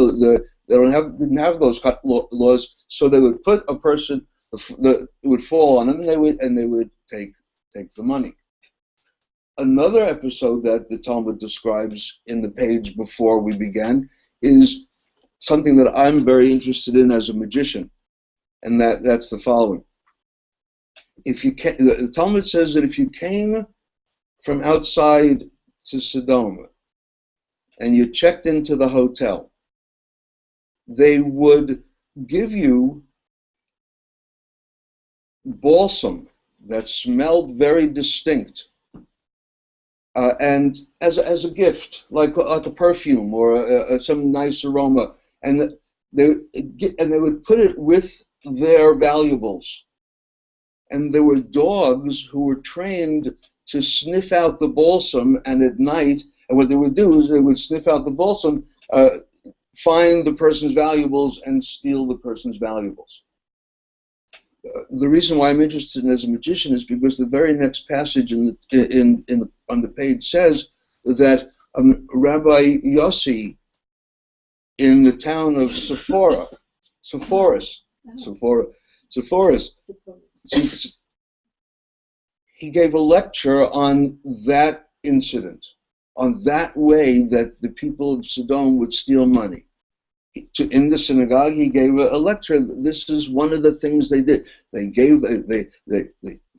didn't have those laws, so they would put a person it would fall on them, and they would take the money. Another episode that the Talmud describes in the page before we began is something that I'm very interested in as a magician, and that's the following. The Talmud says that if you came from outside to Sodom and you checked into the hotel, they would give you balsam that smelled very distinct, and as a gift, like a perfume or some nice aroma, and they would put it with their valuables. And there were dogs who were trained to sniff out the balsam, and at night, and what they would do is they would sniff out the balsam, find the person's valuables, and steal the person's valuables. The reason why I'm interested in as a magician is because the very next passage on the page says that Rabbi Yossi in the town of Sepphoris, he gave a lecture on that incident, on that way that the people of Sodom would steal money. In the synagogue, he gave a lecture. This is one of the things they did. They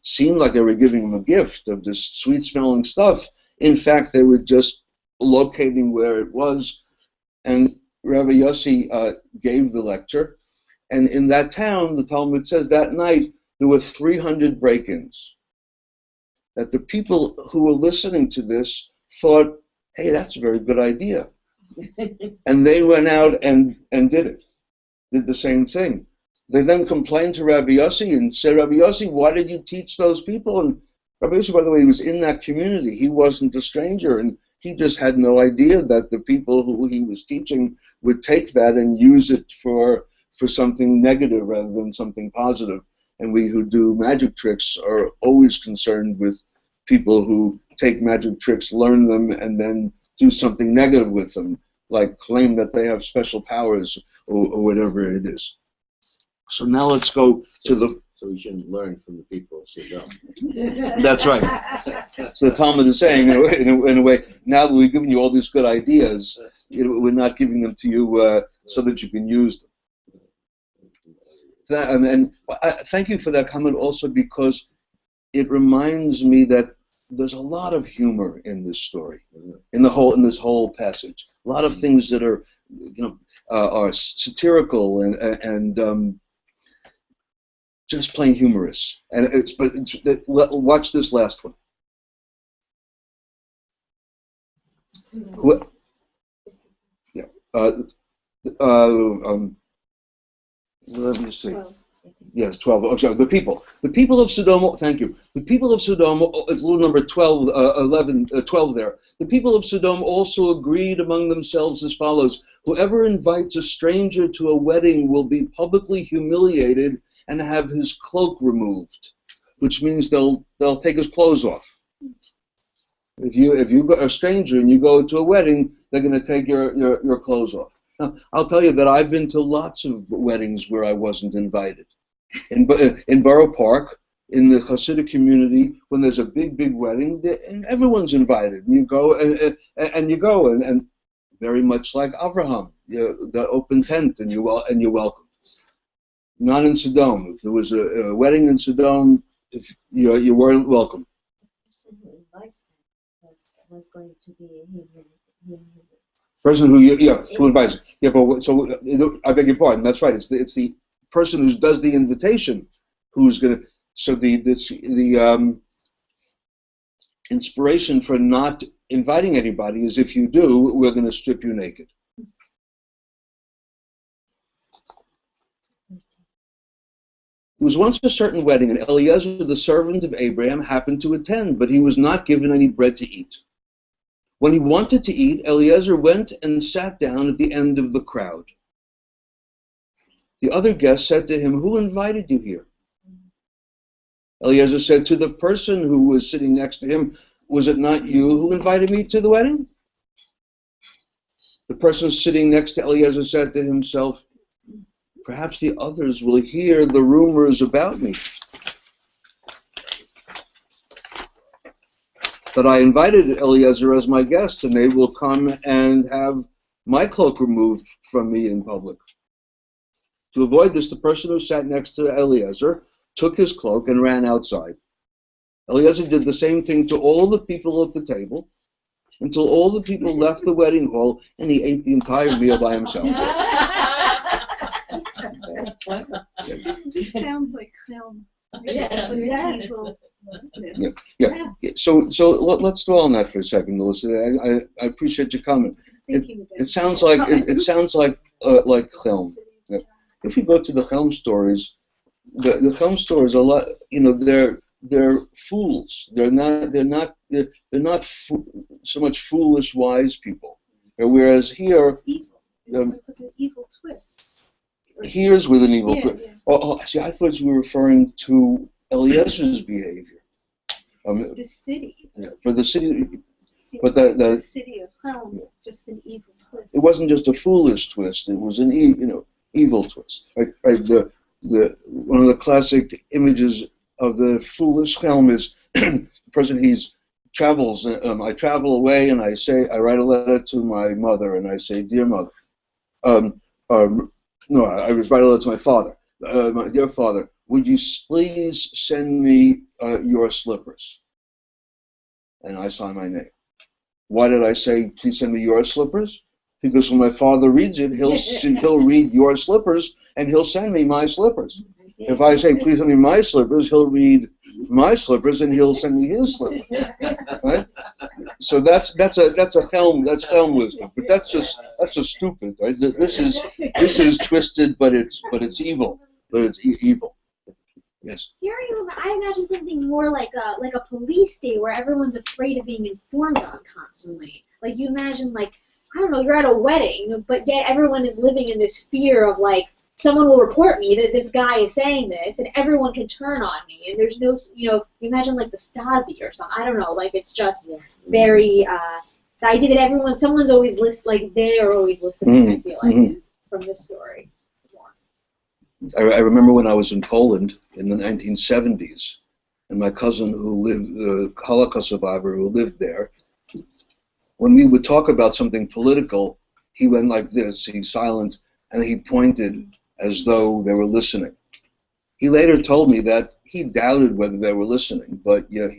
seemed like they were giving him a gift of this sweet-smelling stuff. In fact, they were just locating where it was. And Rabbi Yossi gave the lecture. And in that town, the Talmud says that night there were 300 break-ins. That the people who were listening to this thought, hey, that's a very good idea. And they went out and did it, did the same thing. They then complained to Rabbi Yossi and said, Rabbi Yossi, why did you teach those people? And Rabbi Yossi, by the way, was in that community. He wasn't a stranger, and he just had no idea that the people who he was teaching would take that and use it for something negative rather than something positive. And we who do magic tricks are always concerned with people who take magic tricks, learn them, and then do something negative with them, like claim that they have special powers or whatever it is. So now let's go to the... So we shouldn't learn from the people of Sodom. That's right. So the Talmud is saying, in a way, now that we've given you all these good ideas, we're not giving them to you so that you can use them. And thank you for that comment also, because it reminds me that there's a lot of humor in this story, in this whole passage. A lot of things that are, are satirical and just plain humorous. And watch this last one. Yeah. Let me see. Yes, 12. Oh, sorry, the people of Sodom. Thank you. The people of Sodom. It's rule number 12, 12 there. The people of Sodom also agreed among themselves as follows: whoever invites a stranger to a wedding will be publicly humiliated and have his cloak removed, which means they'll take his clothes off. If you go a stranger and you go to a wedding, they're going to take your clothes off. Now, I'll tell you that I've been to lots of weddings where I wasn't invited. In Borough Park, in the Hasidic community, when there's a big wedding, everyone's invited. And you go and very much like Avraham, the open tent, and you're welcome. Not in Sodom. If there was a wedding in Sodom, if you weren't welcome. The person who invites them was going to be him. Person who invites. Yeah, but so I beg your pardon. That's right. It's the person who does the invitation who's going to. So the inspiration for not inviting anybody is, if you do, we're going to strip you naked. There was once a certain wedding, and Eliezer, the servant of Abraham, happened to attend, but he was not given any bread to eat. When he wanted to eat, Eliezer went and sat down at the end of the crowd. The other guests said to him, "Who invited you here?" Eliezer said to the person who was sitting next to him, "Was it not you who invited me to the wedding?" The person sitting next to Eliezer said to himself, "Perhaps the others will hear the rumors about me. But I invited Eliezer as my guest, and they will come and have my cloak removed from me in public." To avoid this, the person who sat next to Eliezer took his cloak and ran outside. Eliezer did the same thing to all the people at the table, until all the people left the wedding hall, and he ate the entire meal by himself. This sounds like film. Yeah. So let's dwell on that for a second, Melissa. I appreciate your comment. It sounds like film. Yeah. If you go to the film stories, the film stories a lot. They're fools. They're not so much foolish wise people. Whereas here, with an evil twist. Here's with an evil twist. Yeah. See, I thought you were referring to Eliezer's behavior. The city. Yeah, for the city. But the city of Helm, just an evil twist. It wasn't just a foolish twist. It was an evil twist. Right, one of the classic images of the foolish Helm is the person travels. I travel away and I write a letter to my mother and I say, "Dear mother," no, I write a letter to my father. "My dear father, would you please send me your slippers?" And I sign my name. Why did I say, "Please send me your slippers"? Because when my father reads it, he'll read your slippers and he'll send me my slippers. If I say, "Please send me my slippers," he'll read my slippers and he'll send me his slippers. Right? So that's Helm wisdom, but that's just stupid, right? This is twisted, but it's evil, evil. Yes. Hearing you, I imagine something more like a police state where everyone's afraid of being informed on constantly. Like you imagine, like, I don't know, you're at a wedding, but yet everyone is living in this fear of, like, someone will report me that this guy is saying this, and everyone can turn on me, and there's no, you imagine like the Stasi or something. I don't know, like it's just very, the idea that someone's always like they are always listening, I feel like, is from this story. I remember when I was in Poland in the 1970s, and my cousin who lived, a Holocaust survivor who lived there, when we would talk about something political, he went like this, he's silent, and he pointed as though they were listening. He later told me that he doubted whether they were listening, but you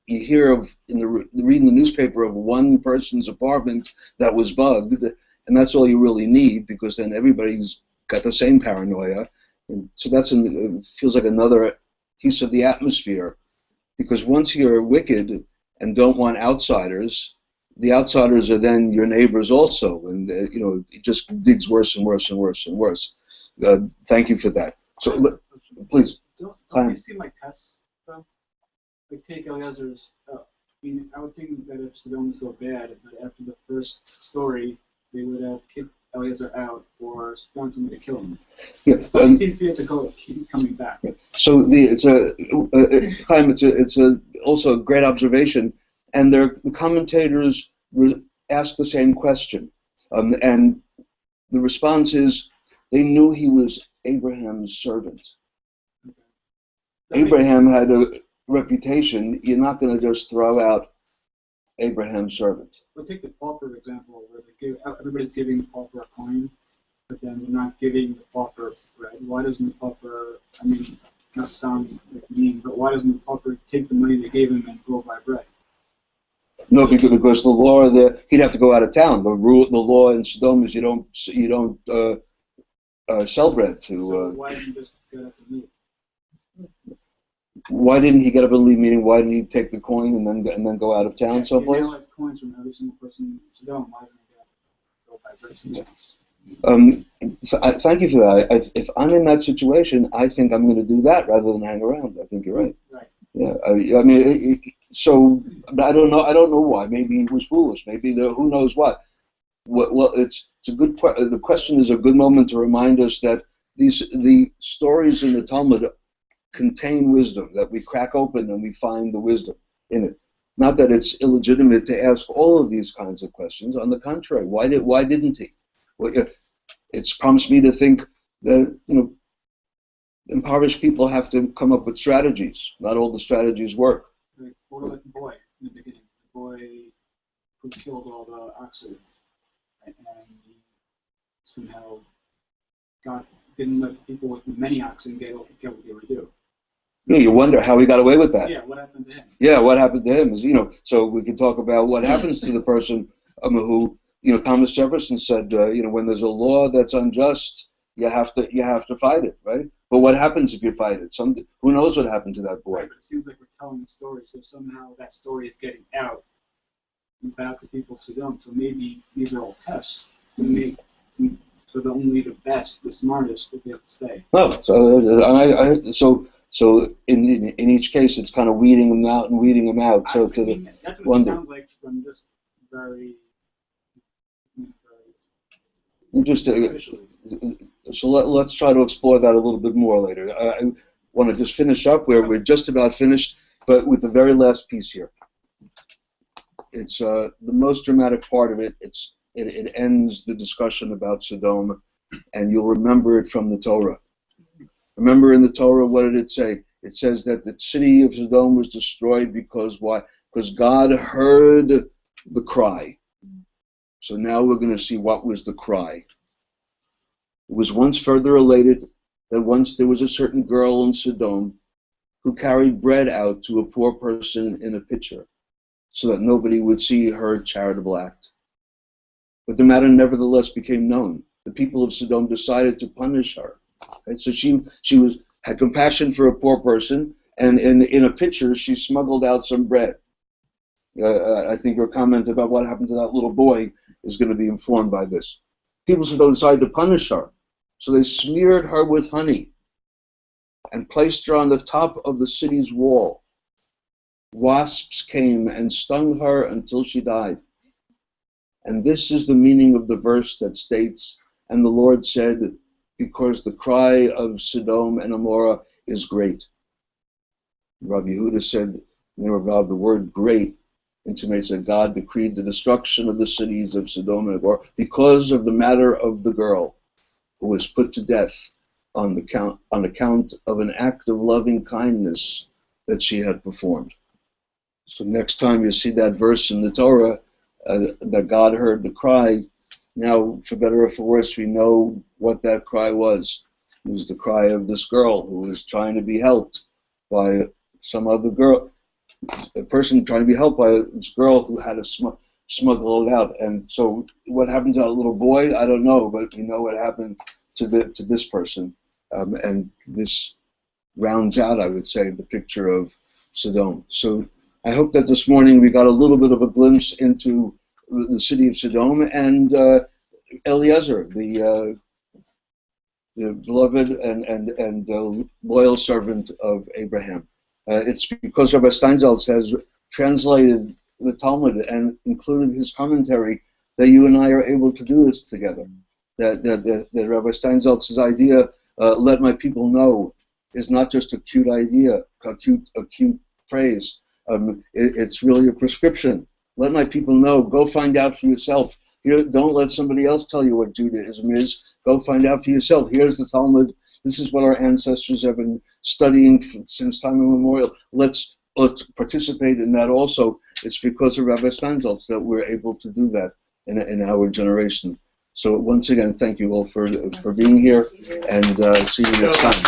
hear of, reading the newspaper of one person's apartment that was bugged, and that's all you really need, because then everybody's got the same paranoia. And so it feels like another piece of the atmosphere, because once you're wicked and don't want outsiders, the outsiders are then your neighbors also, and it just digs worse and worse and worse and worse. Thank you for that. So, please. Don't they seem like tests, though? Like, take Eliezer's. I mean, I would think that if Sodom was so bad, that after the first story, they would have kicked Eliezer out or found somebody to kill him. Yeah, he seems to be able to keep coming back. Yeah. So it's also a great observation, and the commentators ask the same question, and the response is they knew he was Abraham's servant. Okay. Abraham had a reputation. You're not going to just throw out Abraham's servant. Well, take the pauper example, where everybody's giving the pauper a coin, but then they're not giving the pauper bread. Why doesn't the pauper, not to sound like mean, but why doesn't the pauper take the money they gave him and go buy bread? No, because the law there, he'd have to go out of town. The law in Sodom is you don't sell bread to. So why didn't he just get up and leave? Why didn't he get up and leave? Meaning, why didn't he take the coin and then go out of town someplace? He analyzed coins from every single person in Sodom. Why doesn't he go buy bread somewhere else? Thank you for that. If I'm in that situation, I think I'm going to do that rather than hang around. I think you're right. Right. Yeah. But I don't know. I don't know why. Maybe he was foolish. Maybe who knows what. Well, it's a good. The question is a good moment to remind us that the stories in the Talmud contain wisdom, that we crack open and we find the wisdom in it. Not that it's illegitimate to ask all of these kinds of questions. On the contrary, why didn't he? Well, it's prompts me to think that impoverished people have to come up with strategies. Not all the strategies work. Right. What about the boy in the beginning? The boy who killed all the oxen, and he somehow didn't let people with many oxen get what they were due. Yeah, you wonder how he got away with that. Yeah, what happened to him? Yeah, what happened to him is, so we can talk about what happens to the person who, Thomas Jefferson said, when there's a law that's unjust, you have to fight it, right? But what happens if you fight it? Who knows what happened to that boy? Right, but it seems like we're telling a story, so somehow that story is getting out about the people of Sodom. So maybe these are all tests so that only the best, the smartest, will be able to stay. No, so in each case, it's kind of weeding them out and weeding them out. So that's what it sounds like from just very interesting. So let's try to explore that a little bit more later. I want to just finish up where we're just about finished, but with the very last piece here. It's the most dramatic part of it. It ends the discussion about Sodom, and you'll remember it from the Torah. Remember in the Torah, what did it say? It says that the city of Sodom was destroyed because why? Because God heard the cry. So now we're going to see what was the cry. It was once further related that once there was a certain girl in Sodom who carried bread out to a poor person in a pitcher so that nobody would see her charitable act. But the matter nevertheless became known. The people of Sodom decided to punish her. Right? So she had compassion for a poor person, and in a pitcher she smuggled out some bread. I think your comment about what happened to that little boy is going to be informed by this. People decided to punish her, so they smeared her with honey and placed her on the top of the city's wall. Wasps came and stung her until she died. And this is the meaning of the verse that states, and the Lord said, because the cry of Sodom and Gomorrah is great. Rabbi Yehuda said, the word great intimates that God decreed the destruction of the cities of Sodom and Gomorrah because of the matter of the girl who was put to death on account of an act of loving kindness that she had performed. So next time you see that verse in the Torah, that God heard the cry, now, for better or for worse, we know what that cry was. It was the cry of this girl who was trying to be helped by some other girl, a person trying to be helped by this girl who had to smuggle it out. And so what happened to that little boy, I don't know, but we know what happened to this person. And this rounds out, I would say, the picture of Sodom. So I hope that this morning we got a little bit of a glimpse into the city of Sodom and Eliezer, the beloved and loyal servant of Abraham. It's because Rabbi Steinsaltz has translated the Talmud and included his commentary that you and I are able to do this together. That Rabbi Steinsaltz's idea, let my people know, is not just a cute idea, a cute phrase. It's really a prescription. Let my people know. Go find out for yourself. Here, don't let somebody else tell you what Judaism is. Go find out for yourself. Here's the Talmud. This is what our ancestors have been studying since time immemorial. Let's participate in that also. It's because of Rabbi Steinsaltz that we're able to do that in our generation. So once again, thank you all for being here, and see you next time.